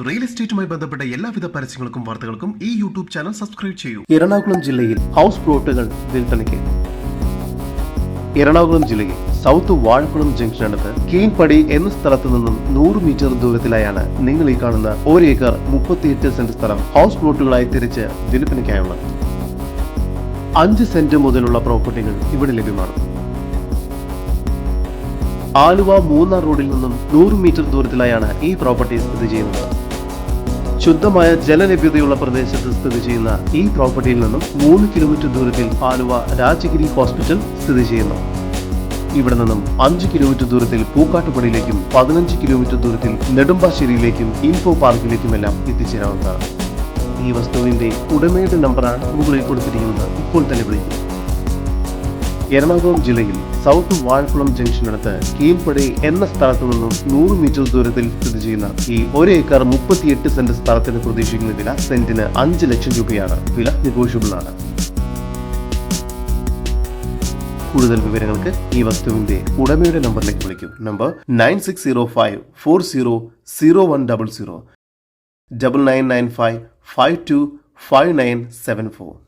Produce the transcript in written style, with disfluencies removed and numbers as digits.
Real എസ്റ്റേറ്റുമായി ബന്ധപ്പെട്ട എല്ലാവിധ പരസ്യങ്ങൾക്കും വാർത്തകൾക്കും ഈ യൂട്യൂബ് ചാനൽ സബ്സ്ക്രൈബ് ചെയ്യൂ. എറണാകുളം ജില്ലയിൽ ഹൗസ് പ്ലോട്ടുകൾ വിൽപ്പനയ്ക്ക്. എറണാകുളം ജില്ലയിൽ സൗത്ത് വാഴക്കുളം ജംഗ്ഷനടുത്ത് കീഴ്പടി എന്ന സ്ഥലത്ത് നിന്നും 100 മീറ്റർ ദൂരത്തിലായാണ് നിങ്ങൾ ഈ കാണുന്ന 1 ഏക്കർ 38 സെന്റ് സ്ഥലം ഹൗസ് പ്ലോട്ടുകളായി തിരിച്ച് വിൽപ്പനയ്ക്കായുള്ളത്. 5 സെന്റ് മുതലുള്ള പ്രോപ്പർട്ടികൾ ഇവിടെ ലഭ്യമാണ്. ആലുവ മൂന്നാർ റോഡിൽ നിന്നും 100 മീറ്റർ ദൂരത്തിലായാണ് ഈ പ്രോപ്പർട്ടി സ്ഥിതി ചെയ്യുന്നത്. ശുദ്ധമായ ജലലഭ്യതയുള്ള പ്രദേശത്ത് സ്ഥിതി ചെയ്യുന്ന ഈ പ്രോപ്പർട്ടിയിൽ നിന്നും 3 കിലോമീറ്റർ ദൂരത്തിൽ ആലുവ രാജഗിരി ഹോസ്പിറ്റൽ സ്ഥിതി ചെയ്യുന്നു. ഇവിടെ നിന്നും 5 കിലോമീറ്റർ ദൂരത്തിൽ പൂക്കാട്ടുപടിയിലേക്കും 15 കിലോമീറ്റർ ദൂരത്തിൽ നെടുമ്പാശ്ശേരിയിലേക്കും ഇൻഫോ പാർക്കിലേക്കുമെല്ലാം എത്തിച്ചേരാവുന്നതാണ്. ഈ വസ്തുവിന്റെ ഉടമയുടെ നമ്പറാണ് മുകളിൽ കൊടുത്തിരിക്കുന്നത്. ഇപ്പോൾ തന്നെ വിളിക്കും. എറണാകുളം ജില്ലയിൽ സൗത്ത് വാഴക്കുളം ജംഗ്ഷനടുത്ത് കീഴ്പടി എന്ന സ്ഥലത്തു നിന്നും 100 മീറ്റർ ദൂരത്തിൽ സ്ഥിതി ചെയ്യുന്ന ഈ 1 ഏക്കർ 38 സെന്റ് സ്ഥലത്തിന് പ്രതീക്ഷിക്കുന്ന വില സെന്റിന് 5 ലക്ഷം രൂപയാണ്. വില നെഗോഷ്യബിൾ ആണ്. കൂടുതൽ വിവരങ്ങൾക്ക് ഈ വസ്തുവിന്റെ ഉടമയുടെ നമ്പറിലേക്ക് വിളിക്കും. നമ്പർ 9605400100 9995525974.